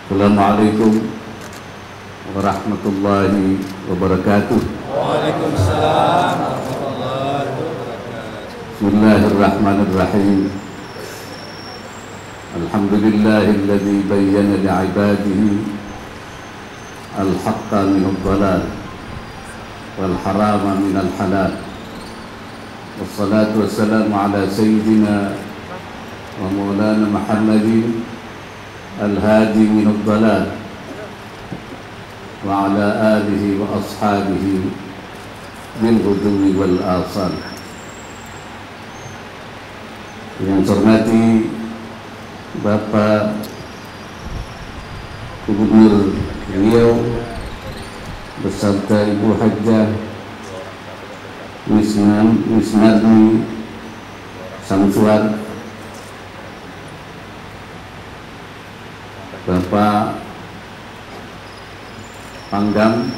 Assalamualaikum warahmatullahi wabarakatuh. Waalaikumsalam warahmatullahi wabarakatuh. Bismillahirrahmanirrahim. Alhamdulillahilladzi bayyana li'ibadihi al-haqqa minad dhalal wal harama minal halal. Wassalatu wassalamu ala sayyidina wa maulana Muhammadin al-hadi minad dhalal wa ala alihi wa ashabihi bil ghudwi wal asal. Yang saya hormati Bapak Gubernur Riau beserta Ibu Hajjah Wisnarni Samsuar, Bapak Pangdam,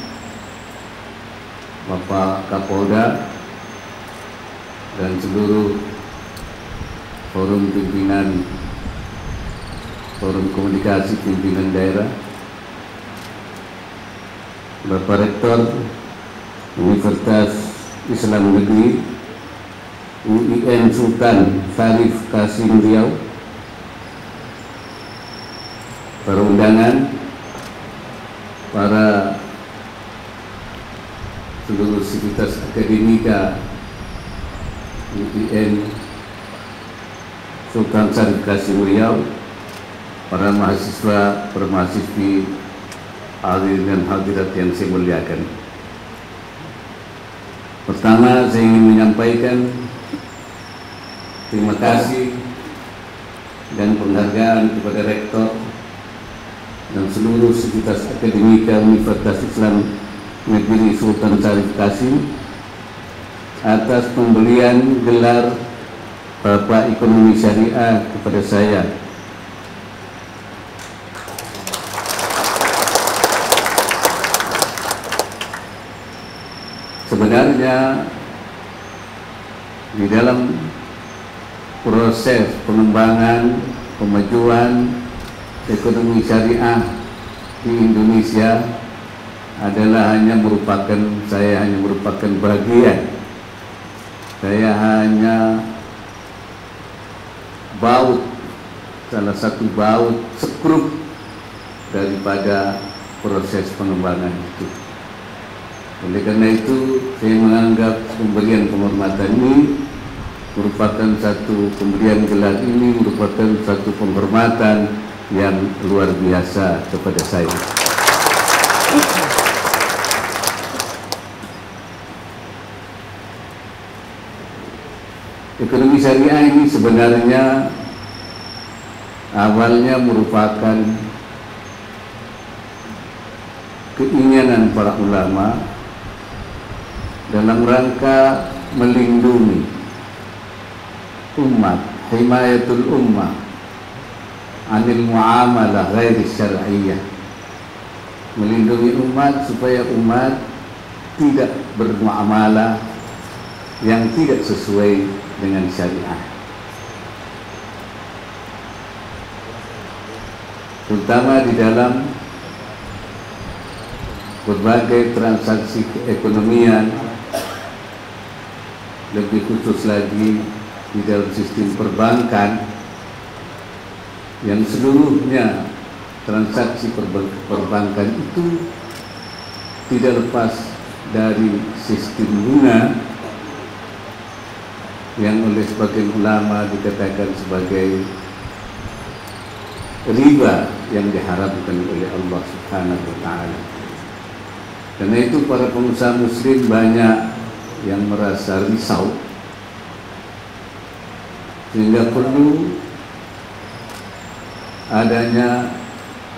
Bapak Kapolda, dan seluruh forum pimpinan, forum komunikasi pimpinan daerah, Bapak Rektor Universitas Islam Negeri UIN Sultan Syarif Qasim Riau, para undangan, para seluruh sivitas akademika UIN Sultan Syarif Qasim Riau, para mahasiswa, para mahasiswi, hadirin dan hadirat yang saya muliakan. Pertama, saya ingin menyampaikan terima kasih dan penghargaan kepada Rektor dan seluruh sivitas akademika Universitas Islam Negeri Sultan Syarif Qasim atas pemberian gelar Bapak Ekonomi Syariah kepada saya. Sebenarnya di dalam proses pengembangan kemajuan ekonomi syariah di Indonesia saya hanya merupakan bagian. Saya hanya salah satu baut sekrup daripada proses pengembangan itu. Oleh karena itu, saya menganggap pemberian penghormatan ini merupakan satu pemberian gelar ini merupakan satu penghormatan yang luar biasa kepada saya. Ekonomi syariah ini sebenarnya awalnya merupakan keinginan para ulama dalam rangka melindungi umat, himayatul ummah anil muamalah ghairi syar'iyyah, melindungi umat supaya umat tidak bermuamalah yang tidak sesuai dengan syariah, terutama di dalam berbagai transaksi keekonomian, lebih khusus lagi di dalam sistem perbankan yang seluruhnya transaksi perbankan itu tidak lepas dari sistem bunga yang oleh sebagian ulama dikatakan sebagai riba yang diharamkan oleh Allah Subhanahu wa Ta'ala. Karena itu para pengusaha muslim banyak yang merasa risau, sehingga perlu adanya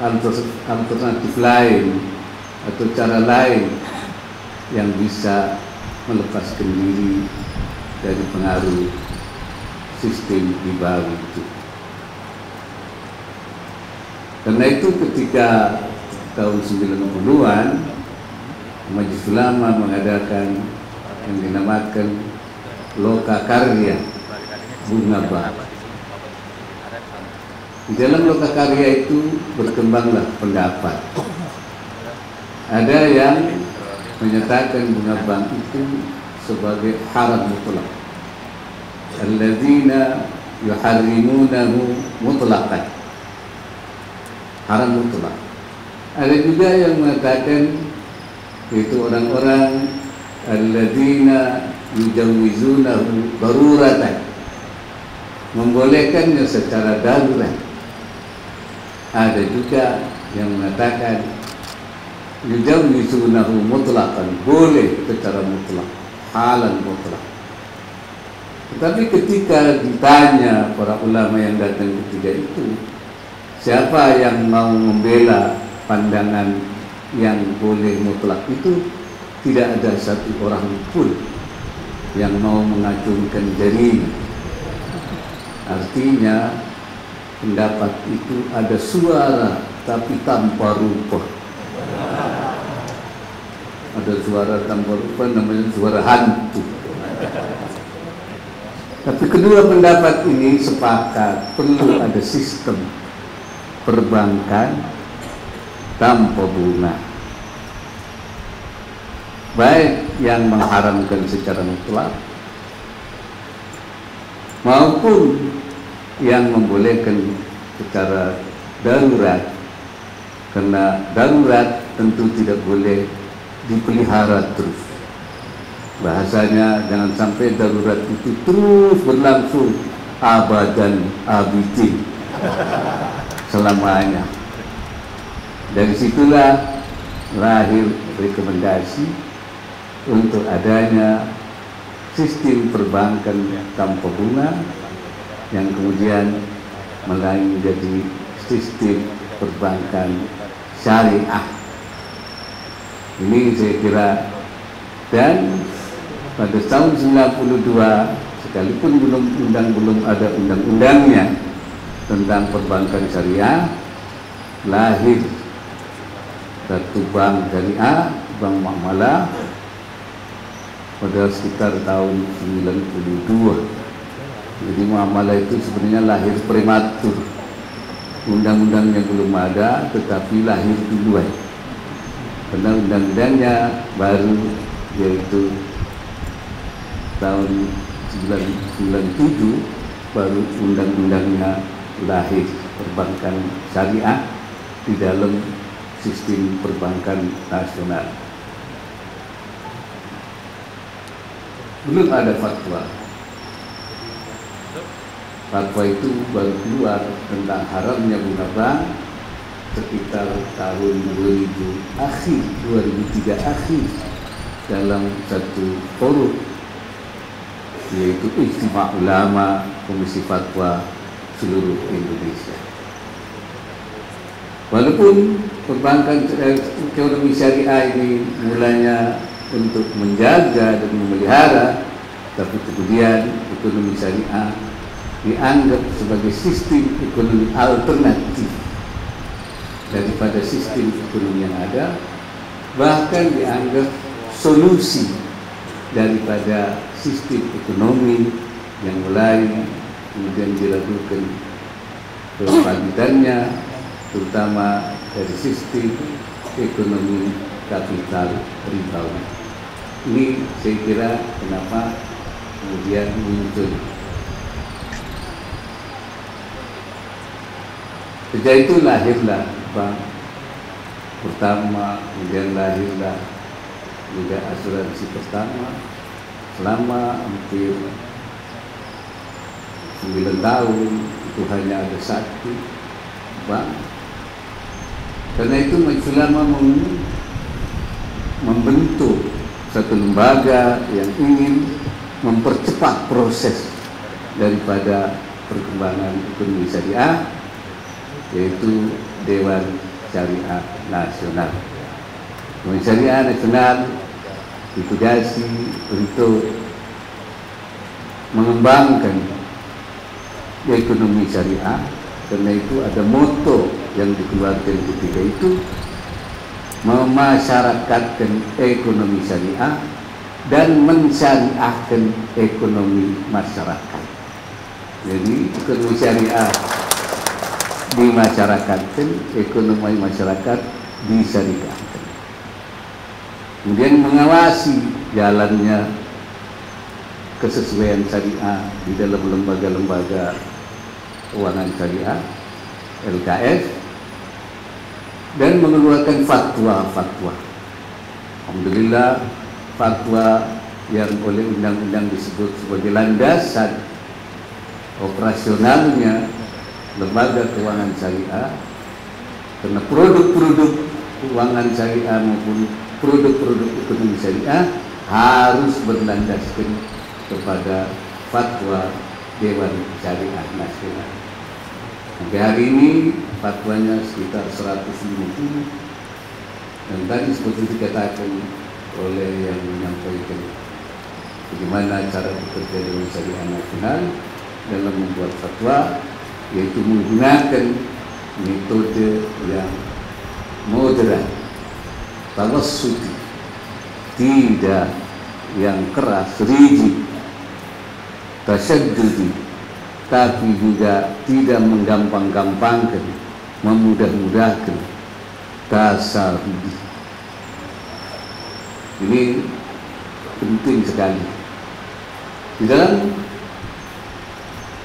alternatif lain atau cara lain yang bisa melepaskan diri dari pengaruh sistem ribawi itu. Karena itu ketika tahun 90-an Majelis Ulama mengadakan yang dinamakan Loka Karya Bunga Bank. Di dalam lokakarya itu berkembanglah pendapat. Ada yang menyatakan bunga bank itu sebagai haram mutlak. Alladzina yuharrimunahu mutlaqan. Haram mutlak. Ada juga yang mengatakan itu orang-orang alladzina yujawwizunahu daruratan, membolehkannya secara darurat. Ada juga yang mengatakan yujawwizunahu mutlaqan, boleh secara mutlak, halal mutlak. Tetapi ketika ditanya para ulama yang datang ketiga itu, siapa yang mau membela pandangan yang boleh mutlak itu, tidak ada satu orang pun yang mau mengacungkan jari. Artinya pendapat itu ada suara tapi tanpa rupa. Ada suara tanpa rupa, namanya suara hantu. Tapi kedua pendapat ini sepakat perlu ada sistem perbankan tanpa bunga, baik yang mengharamkan secara mutlak maupun yang membolehkan secara darurat. Karena darurat tentu tidak boleh dipelihara terus. Bahasanya jangan sampai darurat itu terus berlangsung abadan abidin, selamanya. Dari situlah lahir rekomendasi untuk adanya sistem perbankan tanpa bunga yang kemudian menjadi sistem perbankan syariah. Ini saya kira, dan pada tahun 92 sekalipun belum ada undang-undangnya tentang perbankan syariah, lahir satu bank syariah, Bank Muamalah, pada sekitar tahun 92. Jadi muamalah itu sebenarnya lahir prematur, undang-undangnya belum ada, tetapi lahir duluan. Karena undang-undangnya baru, yaitu tahun 1997 baru undang-undangnya lahir, perbankan syariah di dalam sistem perbankan nasional. Belum ada fatwa. Fatwa itu baru keluar tentang haramnya bunga bank sekitar tahun 2003 akhir dalam satu forum, yaitu Ijtima Ulama Komisi Fatwa seluruh Indonesia. Walaupun perbankan ekonomi syariah ini mulanya untuk menjaga dan memelihara, tapi kemudian ekonomi syariah dianggap sebagai sistem ekonomi alternatif daripada sistem ekonomi yang ada, bahkan dianggap solusi daripada sistem ekonomi yang mulai kemudian diragukan kelanjutannya, terutama dari sistem ekonomi kapital ribawi. Ini saya kira kenapa kemudian muncul. Sejak itu lahirlah bank pertama, kemudian lahirlah juga asuransi pertama. Selama hampir 9 tahun itu hanya ada satu bank. Karena itu Majelis Ulama membentuk satu lembaga yang ingin mempercepat proses daripada perkembangan ekonomi syariah, yaitu Dewan Syariah Nasional. Dewan Syariah Nasional ditugasi untuk mengembangkan ekonomi syariah. Karena itu ada moto yang dikeluarkan ketika itu, memasyarakatkan ekonomi syariah dan mensyariahkan ekonomi masyarakat. Jadi ekonomi syariah di masyarakat, ekonomi masyarakat disyariahkan. Kemudian mengawasi jalannya kesesuaian syariah di dalam lembaga-lembaga keuangan syariah LKS dan mengeluarkan fatwa-fatwa. Alhamdulillah, fatwa yang oleh undang-undang disebut sebagai landasan operasionalnya lembaga keuangan syariah, karena produk-produk keuangan syariah maupun produk-produk ekonomi syariah harus berlandaskan kepada fatwa Dewan Syariah Nasional. Sampai hari ini fatwanya sekitar 150, dan tadi seperti dikatakan oleh yang menyampaikan bagaimana cara bekerja Dewan Syariah Nasional dalam membuat fatwa, yaitu menggunakan metode yang moderat, tawassuti, tidak yang keras, rigid, tasyaddudi, tapi juga tidak menggampang-gampangkan, memudah-mudahkan, tasarruf. Ini penting sekali. Di dalam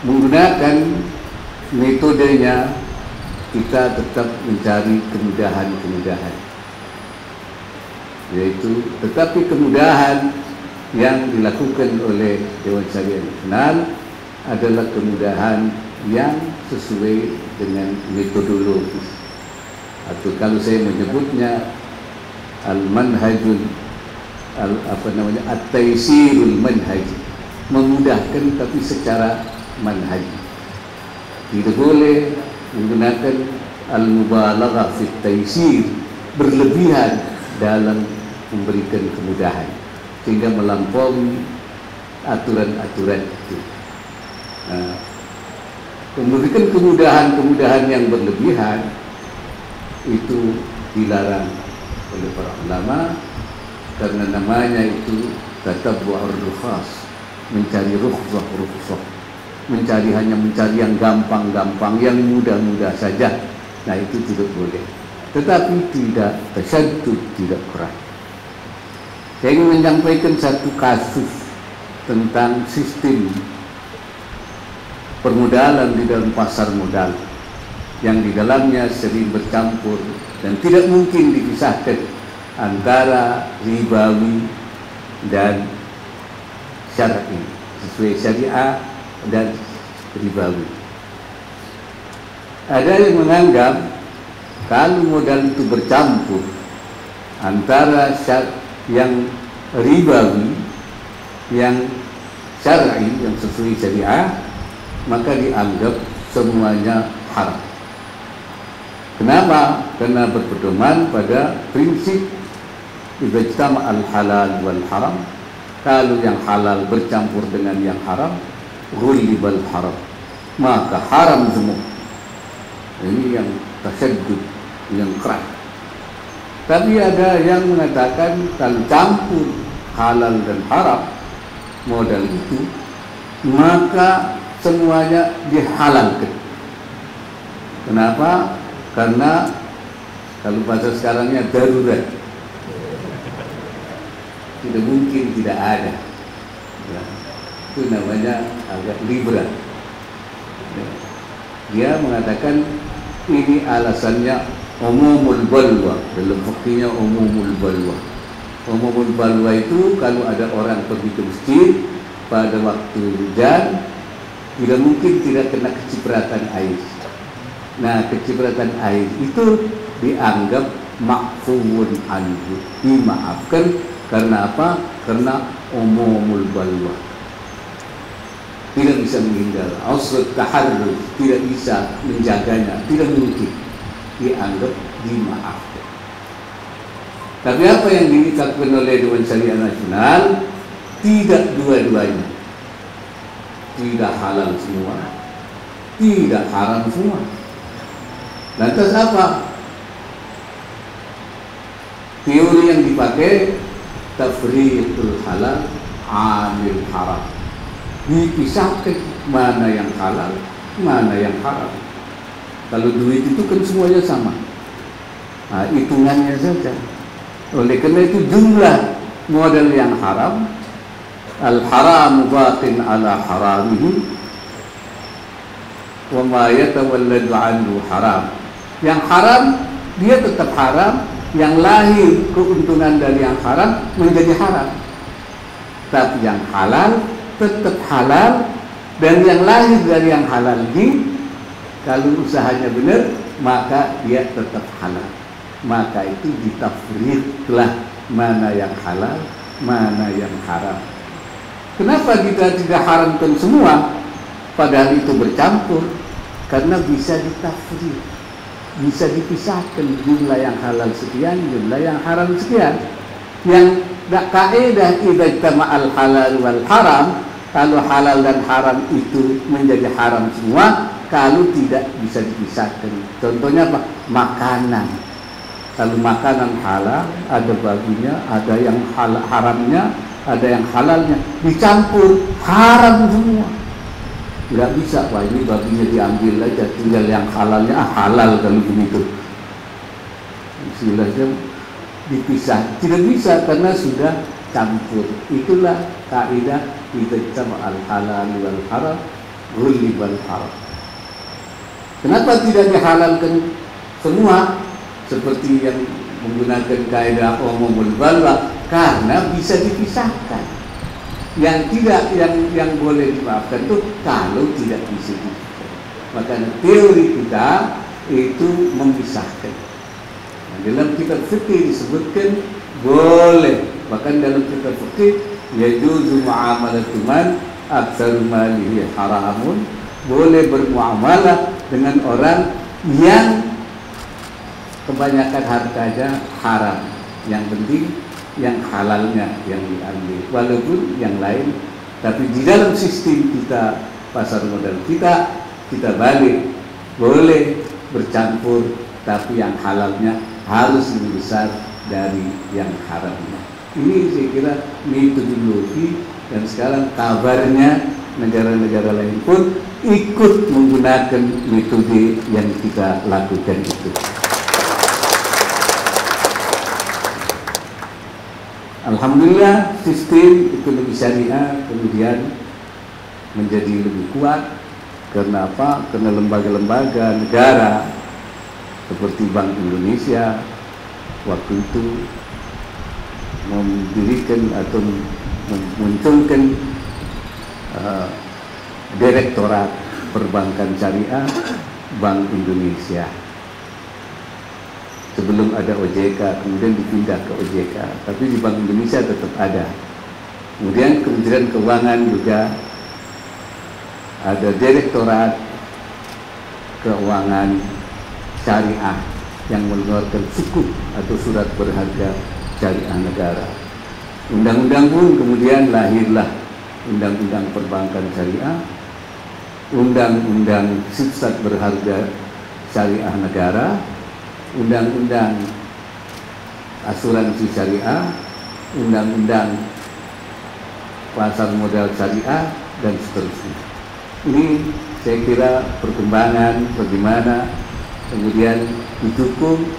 menggunakan metodenya, kita tetap mencari kemudahan-kemudahan, yaitu tetapi kemudahan yang dilakukan oleh Dewan Syariah Nasional adalah kemudahan yang sesuai dengan metodologis, atau kalau saya menyebutnya al-manhajul at-taysirul manhaj, memudahkan tapi secara manhaj. Tidak boleh menggunakan al-mubalaghah fit taysir, berlebihan dalam memberikan kemudahan sehingga melampaui aturan-aturan itu. Nah, memberikan kemudahan-kemudahan yang berlebihan itu dilarang oleh para ulama, karena namanya itu tatabbu'ur rukhas, mencari rukhsah, hanya mencari yang gampang-gampang, yang mudah-mudah saja. Nah, itu tidak boleh. Tetapi tidak tasyaddud, tidak keras. Saya ingin menyampaikan satu kasus tentang sistem permodalan di dalam pasar modal yang di dalamnya sering bercampur dan tidak mungkin dipisahkan antara ribawi dan syar'i, sesuai syariah dan ribawi. Ada yang menganggap kalau modal itu bercampur antara yang ribawi, yang syar'i, yang sesuai syariah, maka dianggap semuanya haram. Kenapa? Karena berpedoman pada prinsip ijtama al-halal wal haram. Kalau yang halal bercampur dengan yang haram, ghulibal haram, maka haram semua. Ini yang tasyaddud, yang keras. Tapi ada yang mengatakan kalau campur halal dan haram modal itu, maka semuanya dihalalkan. Kenapa? Karena kalau bahasa sekarangnya darurat, tidak mungkin tidak ada. Ya, itu namanya agak liberal. Ya. Dia mengatakan ini alasannya umumul balwa, dalam fikihnya umumul balwa. Umumul balwa itu kalau ada orang pergi ke masjid pada waktu hujan, tidak mungkin tidak kena kecipratan air. Nah, kecipratan air itu dianggap ma'fuun anhu, dimaafkan. Karena apa? Karena umumul balwa, tidak bisa menghindar. Ausrat taharruz, tidak bisa menjaganya, tidak mungkin, dianggap dimaafkan. Tapi apa yang ditetapkan oleh Dewan Syariah Nasional? Tidak dua-duanya, tidak halal semua, tidak haram semua. Lantas apa teori yang dipakai? Tafriqul halal anil haram, dipisahkan mana yang halal, mana yang haram. Kalau duit itu kan semuanya sama, nah, hitungannya saja. Oleh karena itu jumlah modal yang haram, al-haram baqin ala haramihi wa ma yatawalladu anhu haram. Yang haram dia tetap haram, yang lahir keuntungan dari yang haram menjadi haram. Tapi yang halal tetap halal, dan yang lahir dari yang halal ini kalau usahanya benar maka dia tetap halal. Maka itu ditafriqlah mana yang halal, mana yang haram. Kenapa kita tidak haramkan semua padahal itu bercampur? Karena bisa ditafriq, bisa dipisahkan, jumlah yang halal sekian, jumlah yang haram sekian. Yang kaidah idza jama'al halal wal haram, kalau halal dan haram itu menjadi haram semua kalau tidak bisa dipisahkan. Contohnya apa? Makanan. Kalau makanan halal ada babinya, ada yang haramnya, ada yang halalnya, dicampur haram semua. Tidak bisa, wah ini babinya diambil aja, tinggal yang halalnya, halal kalau begitu. Istilahnya dipisah, tidak bisa karena sudah campur. Itulah kaidah idza jama'al halal wal haram ghulibal haram. Kenapa tidak dihalalkan semua seperti yang menggunakan kaidah umumul balwa? Karena bisa dipisahkan. Yang tidak, yang boleh dimaafkan itu kalau tidak bisa dipisahkan. Maka teori kita itu memisahkan. Nah, dalam kitab fikih disebutkan boleh, bahkan dalam kitab fikih yajuzu muamalatu man aktsaru malihi haramun, boleh bermuamalah dengan orang yang kebanyakan hartanya haram, yang penting yang halalnya yang diambil, walaupun yang lain. Tapi di dalam sistem kita, pasar modal kita balik, boleh bercampur, tapi yang halalnya harus lebih besar dari yang haramnya. Ini saya kira metodologi, dan sekarang kabarnya negara-negara lain pun ikut menggunakan metode yang kita lakukan itu. Alhamdulillah sistem ekonomi syariah kemudian menjadi lebih kuat. Karena apa? Karena lembaga-lembaga negara seperti Bank Indonesia waktu itu mendirikan atau memunculkan Direktorat Perbankan Syariah Bank Indonesia. Sebelum ada OJK, kemudian dipindah ke OJK, tapi di Bank Indonesia tetap ada. Kemudian Kementerian Keuangan juga ada Direktorat Keuangan Syariah yang mengeluarkan sukuk atau surat berharga syariah negara. Undang-undang pun kemudian lahirlah Undang-Undang Perbankan Syariah, Undang-Undang Sifat Berharga Syariah Negara, Undang-Undang Asuransi Syariah, Undang-Undang Pasar Modal Syariah, dan seterusnya. Ini saya kira perkembangan bagaimana kemudian didukung,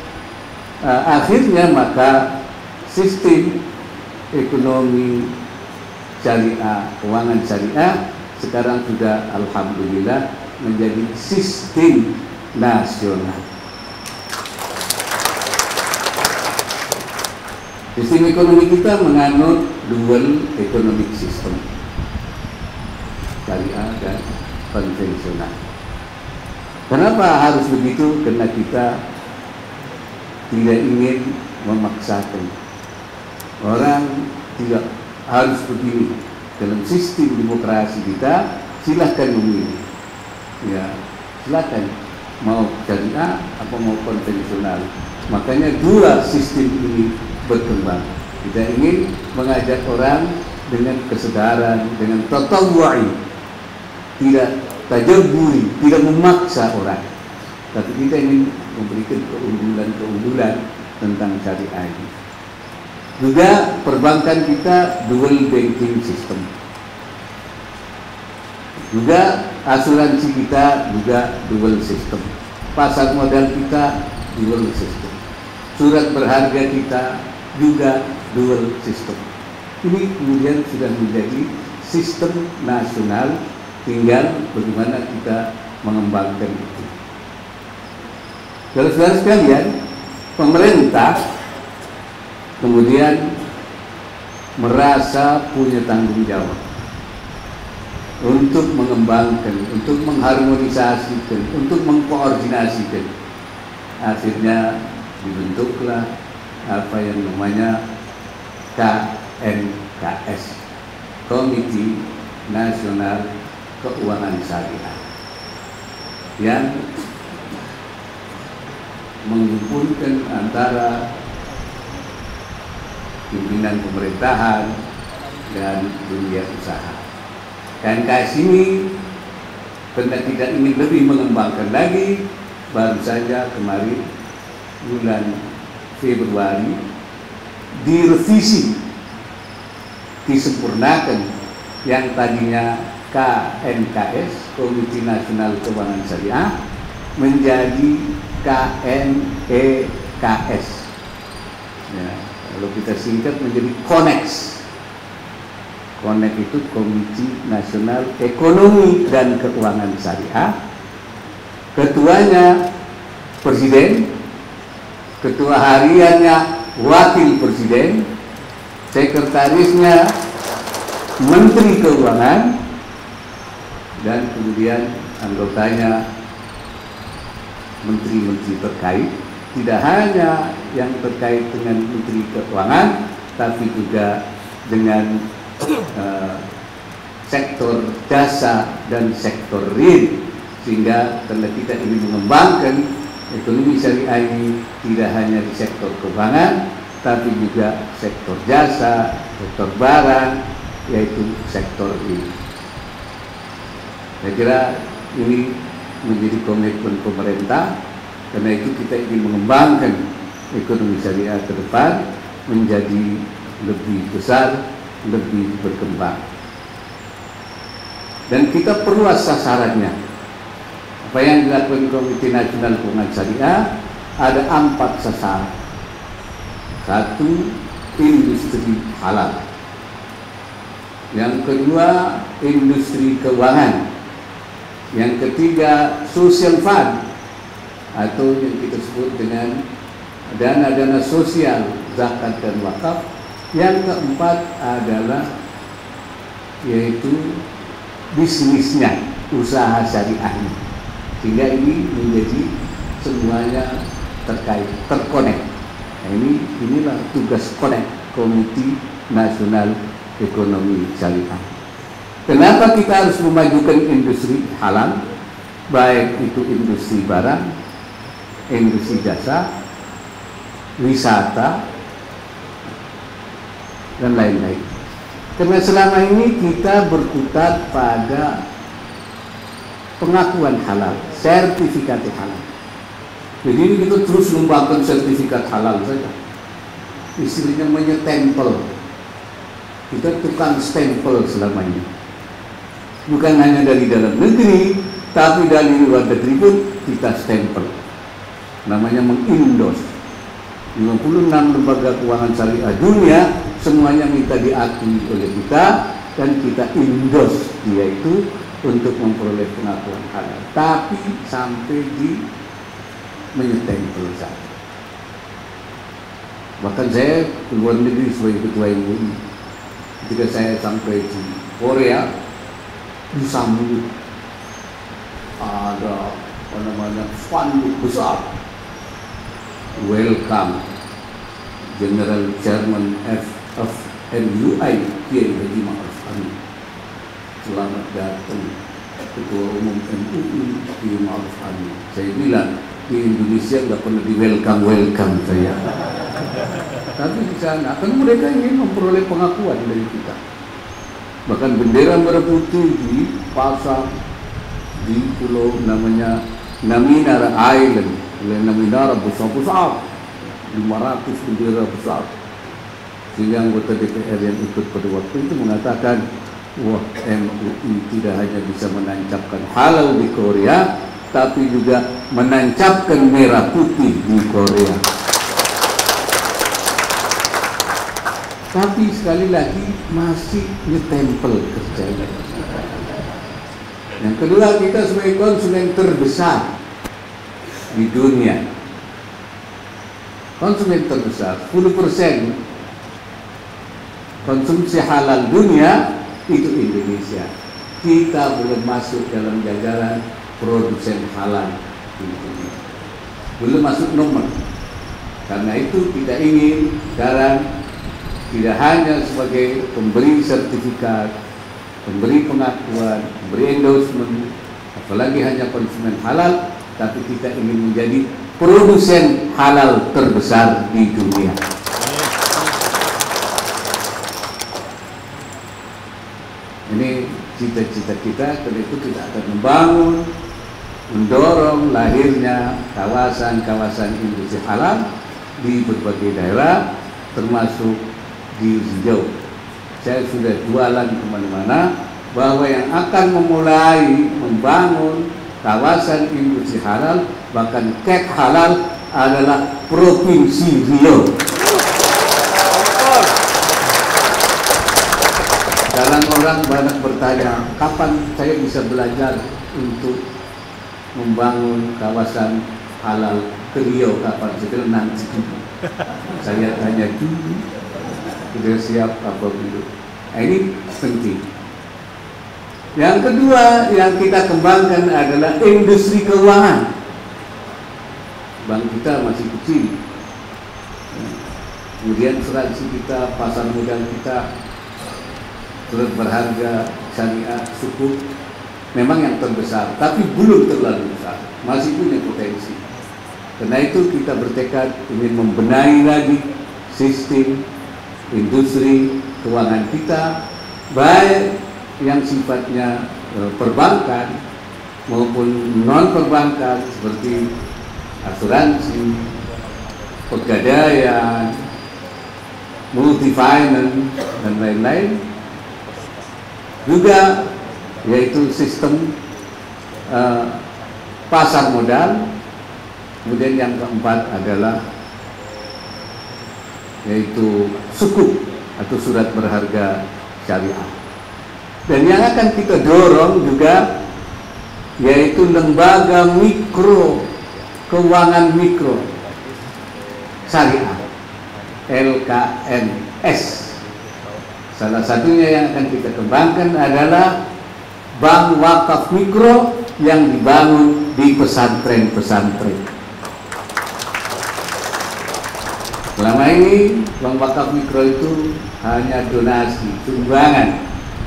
akhirnya maka sistem ekonomi syariah, keuangan syariah sekarang sudah alhamdulillah menjadi sistem nasional. Sistem ekonomi kita menganut dual economic system, syariah dan konvensional. Kenapa harus begitu? Karena kita tidak ingin memaksakan orang, tidak harus begini. Dalam sistem demokrasi kita silahkan memilih, ya silahkan mau syariah apa mau konvensional. Makanya dua sistem ini berkembang. Kita ingin mengajak orang dengan kesadaran, dengan tatawwu'i, tidak tajaburi, tidak memaksa orang, tapi kita ingin memberikan keunggulan-keunggulan tentang syariah ini. Juga perbankan kita dual banking system, juga asuransi kita juga dual system. pasar modal kita dual system, surat berharga kita juga dual system. Ini kemudian sudah menjadi sistem nasional, tinggal bagaimana kita mengembangkan itu. Saudara-saudara sekalian, pemerintah kemudian merasa punya tanggung jawab untuk mengembangkan, untuk mengharmonisasikan, untuk mengkoordinasikan. Akhirnya dibentuklah apa yang namanya KNKS, Komite Nasional Keuangan Syariah, yang menghubungkan antara pimpinan pemerintahan dan dunia usaha. KNKS ini karena tidak ingin lebih mengembangkan lagi, baru saja kemarin bulan Februari direvisi, disempurnakan, yang tadinya KNKS, Komite Nasional Keuangan Syariah, menjadi KNEKS. Ya, kalau kita singkat menjadi KONEX. KONEX itu Komite Nasional Ekonomi dan Keuangan Syariah. Ketuanya Presiden, ketua hariannya Wakil Presiden, sekretarisnya Menteri Keuangan, dan kemudian anggotanya menteri-menteri terkait. Tidak hanya yang terkait dengan Menteri Keuangan, tapi juga dengan sektor jasa dan sektor real, sehingga karena kita ingin mengembangkan ekonomi syariah ini tidak hanya di sektor keuangan, tapi juga sektor jasa, sektor barang, yaitu sektor real. Saya kira ini menjadi komitmen pemerintah. Karena itu kita ingin mengembangkan ekonomi syariah ke depan menjadi lebih besar, lebih berkembang. Dan kita perluas sasarannya. Apa yang dilakukan Komite Nasional Keuangan Syariah ada 4 sasaran. 1, industri halal. Yang kedua, industri keuangan. Yang ketiga, social fund, atau yang kita sebut dengan dana-dana sosial, zakat dan wakaf. Yang keempat adalah yaitu bisnisnya, usaha syariahnya. Sehingga ini menjadi semuanya terkait, terkonek. Nah, inilah tugas konek Komite Nasional Ekonomi Syariah. Kenapa kita harus memajukan industri halal, baik itu industri barang, industri jasa, wisata, dan lain-lain. Karena selama ini kita berkutat pada pengakuan halal, sertifikat halal. Jadi ini kita terus mengembangkan sertifikat halal saja. Istilahnya menyetempel. Kita tukang stempel selama ini. Bukan hanya dari dalam negeri, tapi dari luar negeri pun kita stempel. Namanya mengindos. 56 lembaga keuangan syariah dunia semuanya minta diakui oleh kita, dan kita indos dia itu untuk memperoleh pengakuan halal. Tapi sampai di menyetempel saja. Bahkan saya ke luar negeri sebagai ketua MUI, ketika saya sampai di Korea, disambut ada spanduk besar, welcome General Chairman FMUI Kiai Haji Ma'ruf Amin, selamat datang Ketua Umum MUI Kiai Ma'ruf Amin. Saya bilang di Indonesia nggak pernah di welcome saya, tapi di sana kan mereka ingin memperoleh pengakuan dari kita. Bahkan bendera merah putih dipasang di pulau namanya Naminara Island, Naminara besar-besar, 500 bendera besar. Sehingga anggota DPR yang ikut pada waktu itu mengatakan, wah, MUI tidak hanya bisa menancapkan halal di Korea, tapi juga menancapkan merah putih di Korea. Tapi sekali lagi masih nyetempel kerjanya. Yang kedua, kita sebagai konsumen terbesar di dunia. Konsumen terbesar, 10% konsumsi halal dunia itu Indonesia. Kita belum masuk dalam jajaran produsen halal di dunia. Belum masuk nomor. Karena itu kita ingin sekarang tidak hanya sebagai pemberi sertifikat, pemberi pengakuan, pemberi endorsement, apalagi hanya konsumen halal, tapi kita ingin menjadi produsen halal terbesar di dunia. Ini cita-cita kita, karena itu kita akan membangun, mendorong lahirnya kawasan-kawasan industri halal di berbagai daerah, termasuk di Riau. Saya sudah jualan kemana-mana bahwa yang akan memulai membangun kawasan industri halal, bahkan kek halal, adalah Provinsi Riau. Sekarang orang banyak bertanya, kapan saya bisa belajar untuk membangun kawasan halal ke Riau, kapan? Saya nanti. Saya tanya dulu, sudah siap apa belum? Nah, ini penting. Yang kedua yang kita kembangkan adalah industri keuangan. Bank kita masih kecil. Kemudian asuransi kita, pasar modal kita, surat berharga, syariah, sukuk, memang yang terbesar, tapi belum terlalu besar, masih punya potensi. Karena itu kita bertekad ingin membenahi lagi sistem industri keuangan kita, baik yang sifatnya perbankan maupun non perbankan seperti asuransi, pegadaian, multi finance dan lain-lain. Juga yaitu sistem pasar modal. Kemudian yang keempat adalah yaitu sukuk atau surat berharga syariah. Dan yang akan kita dorong juga yaitu lembaga mikro, keuangan mikro syariah, LKMS. Salah satunya yang akan kita kembangkan adalah bank wakaf mikro yang dibangun di pesantren-pesantren. Selama ini bank wakaf mikro itu hanya donasi, sumbangan.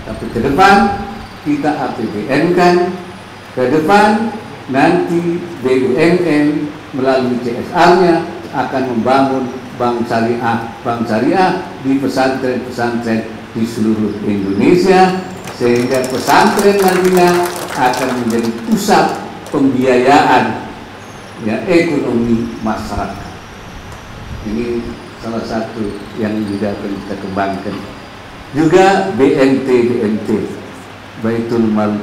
Tapi ke depan kita APBN kan, ke depan nanti BUMN melalui CSR-nya akan membangun bank syariah di pesantren-pesantren di seluruh Indonesia, sehingga pesantren nantinya akan menjadi pusat pembiayaan ekonomi masyarakat. Ini salah satu yang juga akan kita kembangkan. Juga BNT, Baitul Mal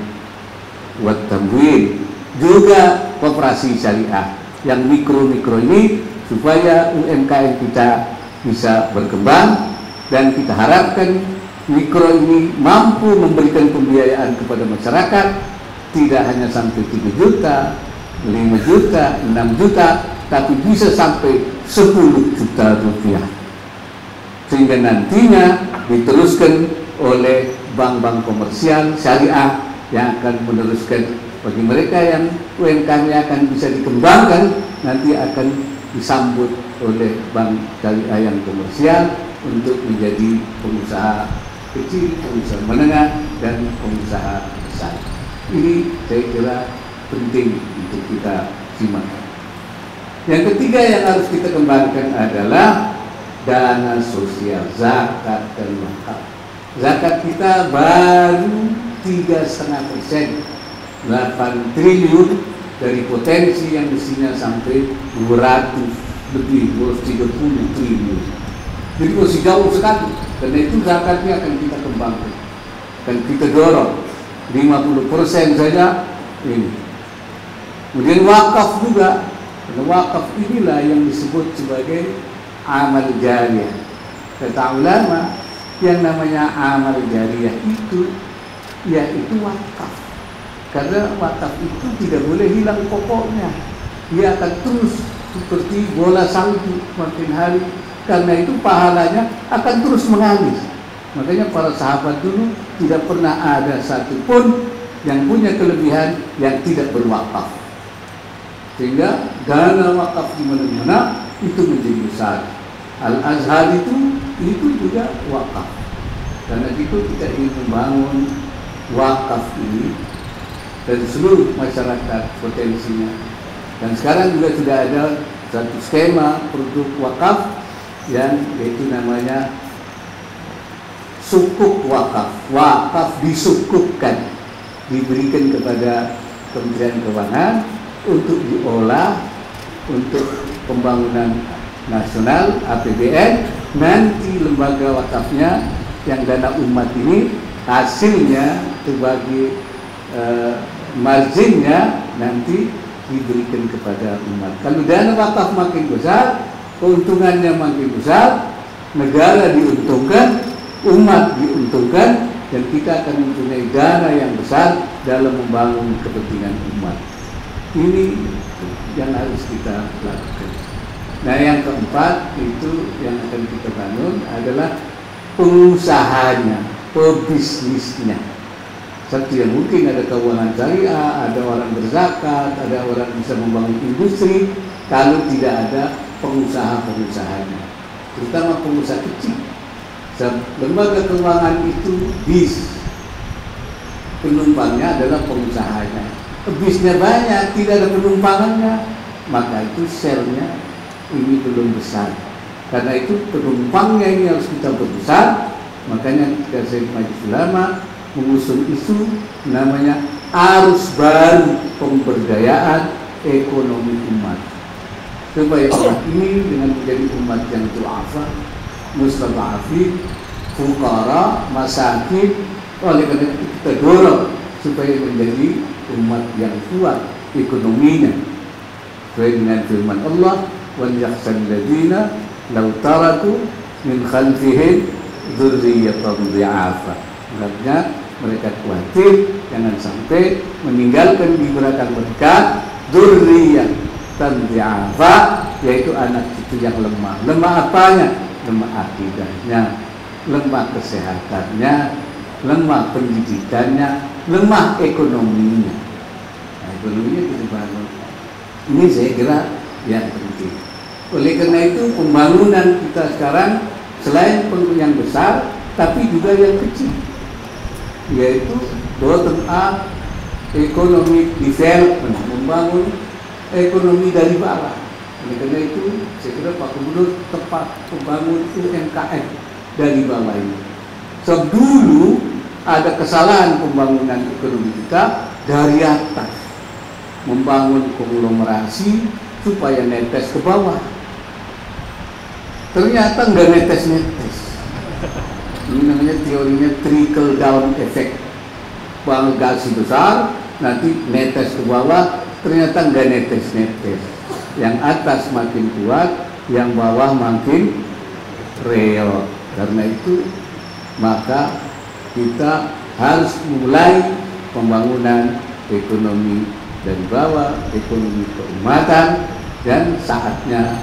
wat Tamwil, juga koperasi syariah yang mikro-mikro ini, supaya UMKM kita bisa berkembang, dan kita harapkan mikro ini mampu memberikan pembiayaan kepada masyarakat, tidak hanya sampai 3 juta, 5 juta, 6 juta, tapi bisa sampai 10 juta rupiah. Sehingga nantinya diteruskan oleh bank-bank komersial syariah yang akan meneruskan. Bagi mereka yang UMKM-nya akan bisa dikembangkan, nanti akan disambut oleh bank syariah yang komersial untuk menjadi pengusaha kecil, pengusaha menengah, dan pengusaha besar. Ini saya kira penting untuk kita simak. Yang ketiga yang harus kita kembangkan adalah dana sosial, zakat dan wakaf. Zakat kita baru 3,5%, 8 triliun dari potensi yang mestinya sampai 200 lebih, 230 triliun. Jadi masih jauh sekali. Karena itu zakatnya akan kita kembangkan, akan kita dorong 50% saja ini. Kemudian wakaf juga. Karena wakaf inilah yang disebut sebagai amal jariyah. Kata ulama, yang namanya amal jariyah itu yaitu wakaf. Karena wakaf itu tidak boleh hilang pokoknya. Dia akan terus seperti bola salju makin hari. Karena itu pahalanya akan terus mengalir. Makanya para sahabat dulu tidak pernah ada satupun yang punya kelebihan yang tidak berwakaf. Sehingga dana wakaf di mana-mana itu menjadi besar. Al-Azhar itu juga wakaf. Karena itu kita ingin membangun wakaf ini dan seluruh masyarakat potensinya. Dan sekarang juga sudah ada satu skema produk wakaf yang yaitu namanya sukuk wakaf. Wakaf disukupkan, diberikan kepada Kementerian Keuangan untuk diolah untuk pembangunan nasional APBN. Nanti lembaga wakafnya yang dana umat ini hasilnya terbagi marginnya nanti diberikan kepada umat. Kalau dana wakaf makin besar, keuntungannya makin besar, negara diuntungkan, umat diuntungkan, dan kita akan mempunyai dana yang besar dalam membangun kepentingan umat. Ini yang harus kita lakukan. Nah, yang keempat itu yang akan kita bangun adalah pengusahanya, pebisnisnya. Seperti yang mungkin ada keuangan syariah, ada orang berzakat, ada orang bisa membangun industri. Kalau tidak ada pengusaha-pengusahanya, terutama pengusaha kecil. Lembaga keuangan itu bis, penumpangnya adalah pengusahanya. Bisnya banyak, tidak ada penumpangannya, maka itu share-nya ini belum besar. Karena itu penumpangnya ini harus kita berbesar. Makanya ketika Syekh Majelis Ulama mengusung isu namanya arus baru pemberdayaan ekonomi umat, supaya umat ini dengan menjadi umat yang du'afa, mustada'afin, fuqara, masakin. Oleh karena itu kita dorong supaya menjadi umat yang kuat ekonominya, sesuai dengan firman Allah, wal yakhshal ladzina law taraku min khalfihim dzurriyyatan dhi'afa. Artinya mereka khawatir jangan sampai meninggalkan di belakang mereka dzurriyyatan dhi'afa, yaitu anak cucu yang lemah. Lemah apanya? Lemah akidahnya, lemah kesehatannya, lemah pendidikannya, lemah ekonominya. Nah, ekonominya kita bangun. Ini saya kira yang penting. Oleh karena itu pembangunan kita sekarang selain yang besar, tapi juga yang kecil, yaitu bottom up economic development, membangun ekonomi dari bawah. Oleh karena itu saya kira Pak Gubernur tepat membangun UMKM dari bawah ini. So dulu ada kesalahan pembangunan ekonomi kita dari atas, membangun konglomerasi supaya netes ke bawah. Ternyata nggak netes-netes. Ini namanya teorinya trickle down effect. Bagasi besar, nanti netes ke bawah, ternyata nggak netes-netes. Yang atas makin kuat, yang bawah makin reot. Karena itu maka kita harus mulai pembangunan ekonomi dari bawah, ekonomi keumatan, dan saatnya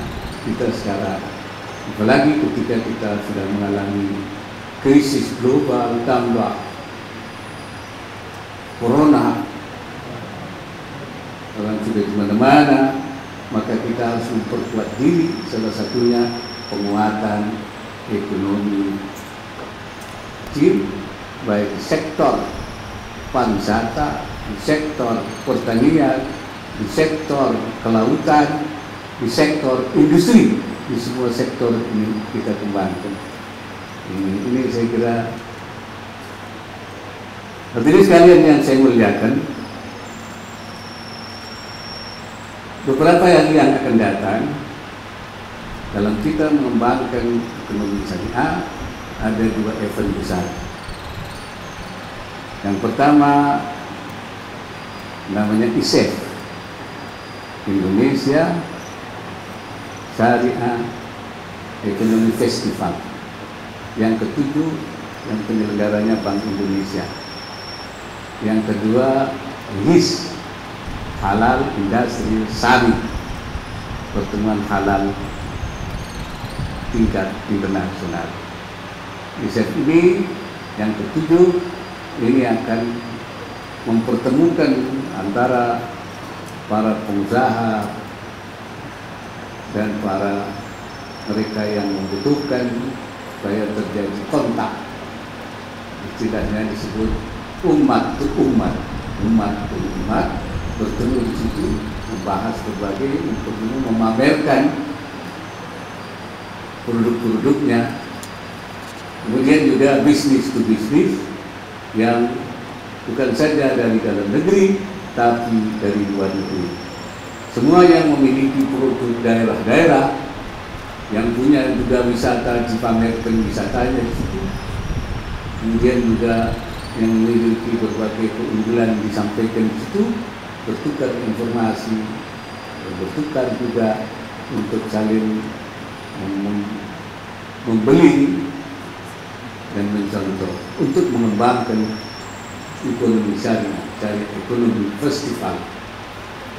kita sekarang. Apalagi ketika kita sudah mengalami krisis global tambah corona, orang sudah di mana-mana, maka kita harus memperkuat diri, salah satunya penguatan ekonomi kecil, baik di sektor pariwisata, di sektor pertanian, di sektor kelautan, di sektor industri. Di semua sektor ini kita kembangkan. Ini saya kira. Hadirin sekalian yang saya muliakan, beberapa hari yang akan datang dalam kita mengembangkan ekonomi syariah ada dua event besar. Yang pertama namanya ISEF, Indonesia Syariah Ekonomi Festival. Yang ketujuh yang penyelenggaranya Bank Indonesia. Yang kedua HIS, Halal Industri Sari, pertemuan halal tingkat internasional. Riset ini yang ketujuh ini akan mempertemukan antara para pengusaha dan para mereka yang membutuhkan supaya terjadi kontak. Istilahnya disebut umat ke umat, umat ke umat bertemu di situ membahas berbagai, memamerkan produk-produknya. Kemudian juga bisnis to bisnis yang bukan saja dari dalam negeri tapi dari luar negeri. Semua yang memiliki produk daerah-daerah yang punya juga wisata dipamerkan wisatanya di situ. Kemudian juga yang memiliki berbagai keunggulan disampaikan di situ, bertukar informasi, bertukar juga untuk saling membeli dan mencontoh untuk mengembangkan ekonomi syariah, ekonomi festival,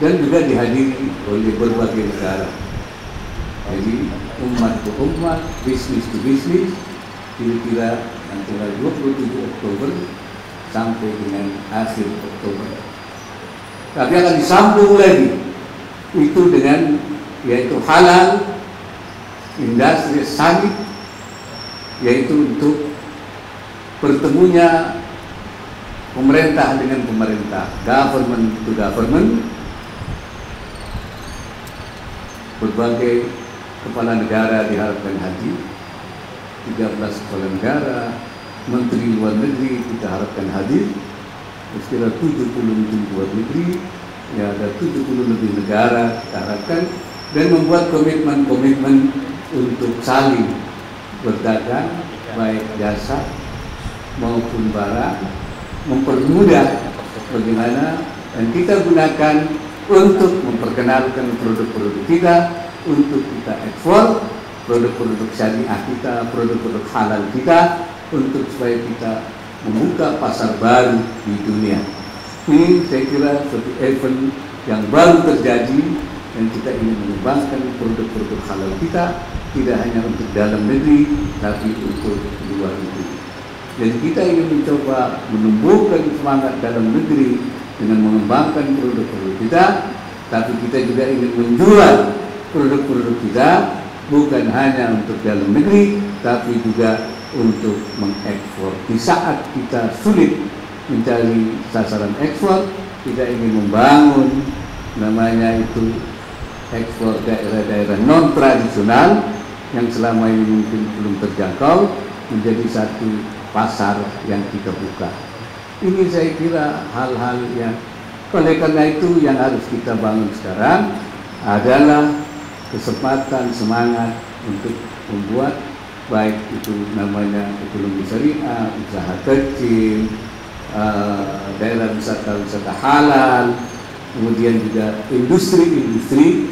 dan juga dihadiri oleh berbagai negara. Jadi umat ke umat, bisnis to bisnis, kira-kira antara 27 Oktober sampai dengan akhir Oktober. Tapi akan disambung lagi itu dengan yaitu halal industri sari, yaitu untuk bertemunya pemerintah dengan pemerintah, government to government, berbagai kepala negara diharapkan hadir, 13 kepala negara, menteri luar negeri kita harapkan hadir, sekitar 70 menteri luar negeri, ya ada 70 lebih negara kita harapkan, dan membuat komitmen-komitmen untuk saling berdagang, baik jasa maupun barang, mempermudah bagaimana dan kita gunakan untuk memperkenalkan produk-produk kita, untuk kita ekspor produk-produk syariah kita, produk-produk halal kita, untuk supaya kita membuka pasar baru di dunia. Ini saya kira suatu event yang baru terjadi dan kita ingin mengembangkan produk-produk halal kita tidak hanya untuk dalam negeri tapi untuk luar negeri. Dan kita ingin mencoba menumbuhkan semangat dalam negeri dengan mengembangkan produk-produk kita, tapi kita juga ingin menjual produk-produk kita bukan hanya untuk dalam negeri tapi juga untuk mengekspor. Di saat kita sulit mencari sasaran ekspor, kita ingin membangun namanya itu ekspor daerah-daerah non tradisional yang selama ini mungkin belum terjangkau menjadi satu pasar yang kita buka. Ini saya kira hal-hal yang oleh karena itu yang harus kita bangun sekarang adalah kesempatan semangat untuk membuat baik itu namanya ekonomi syariah, usaha kecil, daerah wisata halal, kemudian juga industri-industri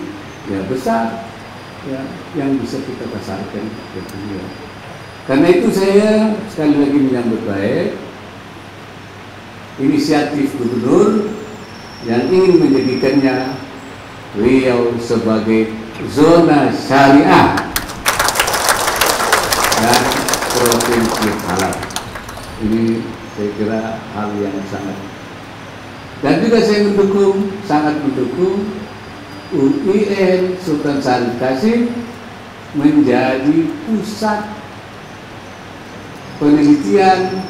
ya besar ya yang bisa kita pasarkan ke dunia. Karena itu saya sekali lagi menyambut baik inisiatif gubernur yang ingin menjadikannya Riau sebagai zona syariah dan provinsi halal. Ini saya kira hal yang sangat, dan juga saya mendukung, sangat mendukung UIN Sultan Syarif Qasim menjadi pusat penelitian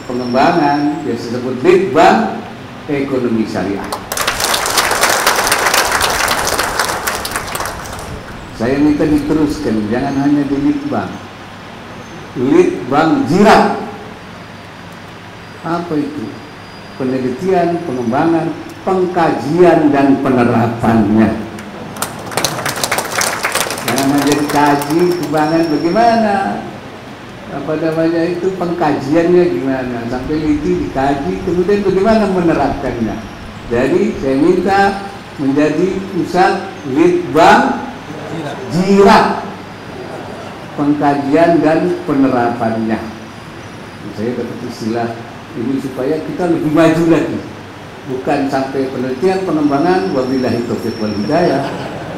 pengembangan yang disebut Litbang Ekonomi Syariah. Saya minta diteruskan, jangan hanya di Litbang, Litbang Jirat. Apa itu? Penelitian, pengembangan, pengkajian dan penerapannya. Jangan hanya dikaji kembangan bagaimana, apa namanya itu pengkajiannya gimana, sampai liti dikaji, kemudian bagaimana menerapkannya. Jadi saya minta menjadi pusat litbang jirat pengkajian dan penerapannya. Saya dapat istilah ini supaya kita lebih maju lagi, bukan sampai penelitian pengembangan wabillahi taufiq wal hidayah,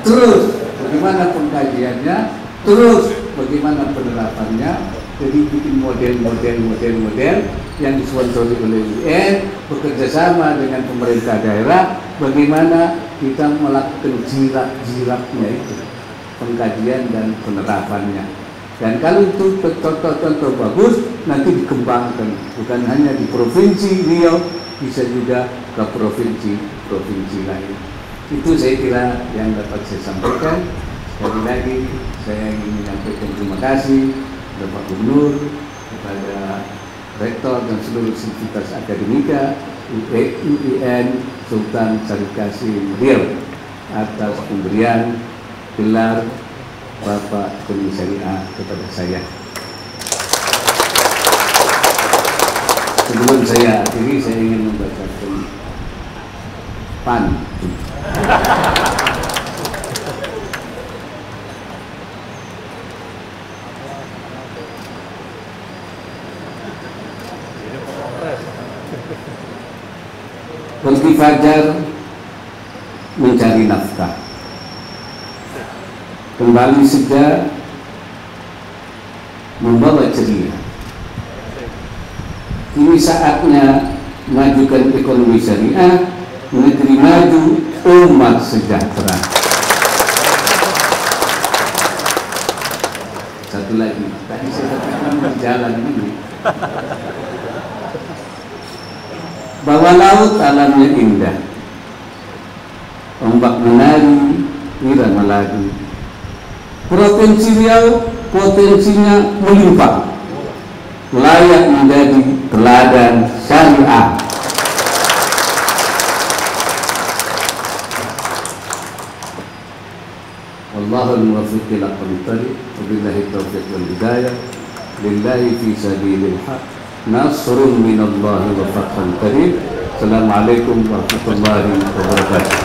terus bagaimana pengkajiannya, terus bagaimana penerapannya. Jadi bikin model yang disponsori oleh UN, bekerjasama dengan pemerintah daerah, bagaimana kita melakukan jirat-jiratnya itu, pengkajian dan penerapannya. Dan kalau itu contoh-contoh bagus, nanti dikembangkan, bukan hanya di Provinsi Riau, bisa juga ke provinsi lain. Itu saya kira yang dapat saya sampaikan. Sekali lagi saya ingin menyampaikan terima kasih kepada Pak Gubernur, kepada Rektor dan seluruh sivitas akademika UIN Sultan Syarif Qasim Riau atas pemberian gelar Bapak Ekonomi Syariah kepada saya. Sebelum saya akhiri, saya ingin membacakan pantun. Pergi fajar mencari nafkah, kembali sejak membawa ceria. Ini saatnya majukan ekonomi syariah, negeri maju, umat sejahtera. Satu lagi, tadi saya katakan jalan ini. Bawah laut alamnya indah, ombak menari, irama lagu. Provinsi Riau potensinya melimpah, layak menjadi teladan syariah. Wallahul muwaffiq ila aqwamit thariq, wabillahi taufiq wal hidayah, lillahi fi sabilil haq. Nasrun minallahi wa fathun qarib. Assalamualaikum warahmatullahi wabarakatuh.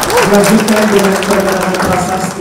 Selanjutnya dengan prasasti